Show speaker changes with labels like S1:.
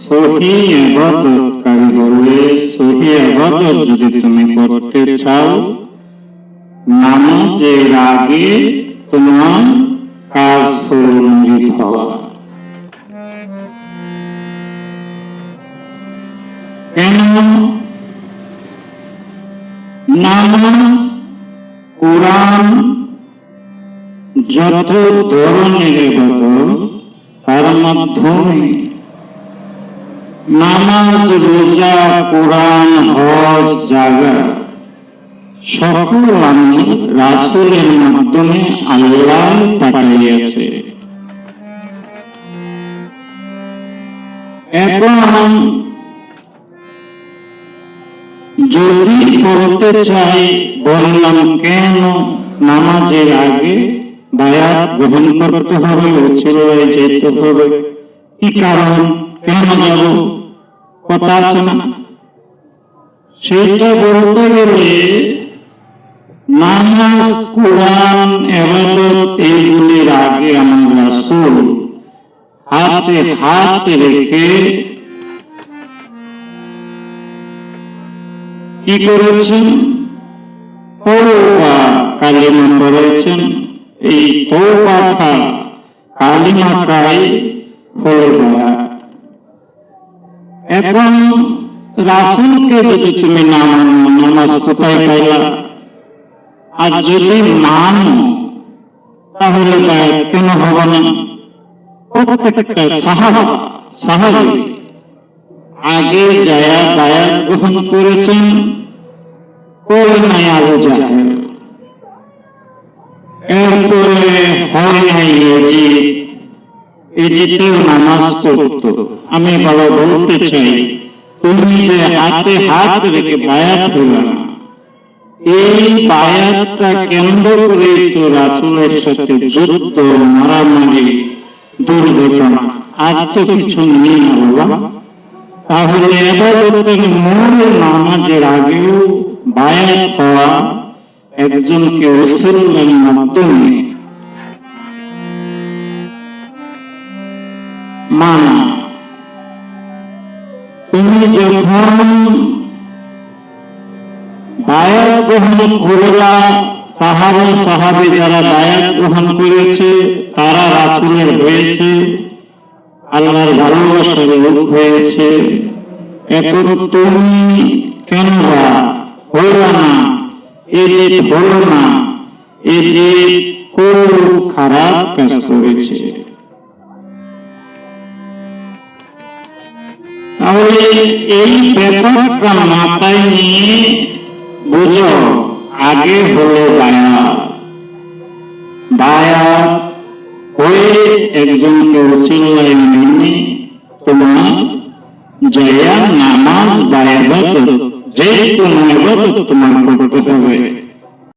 S1: সহি ইবাদতকারী হলে, সহি ইবাদত যদি তুমি করতে চাও, নামাজের আগে তোমার কাজ হলো মুরিদ হওয়া। কেন? নামাজ, কোরআন, যত ধরনের ইবাদত তার মাধ্যমে নামাজ, রোজা, কোরআন, হজ, যাকাত সকল আমি রাসূলের মাধ্যমে আল্লাহ পাঠিয়েছে। এখন যদি বলতে চাই, বললাম কেন নামাজের আগে বায়াত গ্রহণ করতে হবে, উচিলায় যেতে হবে, কি কারণ, কেন যাব, কথা আছে না? সেটা বলতে গেলে নামাজ, কোরআন, ইবাদত এইগুলির আগে আমার রাসূল হাতে হাত রেখে কি করেছেন? তওবা কালিমা পড়েছেন। এই তওবাটা কালিমাটাই হলো বায়াত। এখন রাসূলকে যদি তুমি নামাজ কোথায় পাইলা? আর যদি মানো তাহলে বায়াত কেন হবে না? প্রত্যেকটা সাহাবী আগে যায়া বায়াত গ্রহণ করেছেন, করে নাই আবু জাহেল, এরপরে হয় নাই এজিতেও নামাজ পড়তো। আমি বড় বলতে চাই, তুমি যে হাতে হাত রেখে বায়াত হলো না, এই বায়াতটা কেন্দ্র করে তো রাসূলের সাথে যুদ্ধ, মারামারি, দুর্ঘটনা, আর তো কিছু নেই আল্লাহ। তাহলে ইবাদতের মূল নামাজের আগেও বায়াত হওয়া একজনকে রাসূলের মাধ্যমে মানা। তুমি যখন বায়াত গ্রহণ করলা, সাহাবী যারা বায়াত গ্রহণ করেছে তারা রাসূলের হয়েছে, আল্লাহর ভালোবাসার লোক হয়েছে। এখন তুমি কেন হলো না? এই যে হলো না, এই যে কোন খারাপ কাজ করেছে। তাহলে এই ব্যাপারটা মাথায় নিয়ে বুঝো, আগে হলো বায়াত। বায়াত হয়ে একজনকে উচিলায় মেনে তোমার জয়া নামাজ বা ইবাদত, যে কোনো ইবাদত তোমার করতে হবে।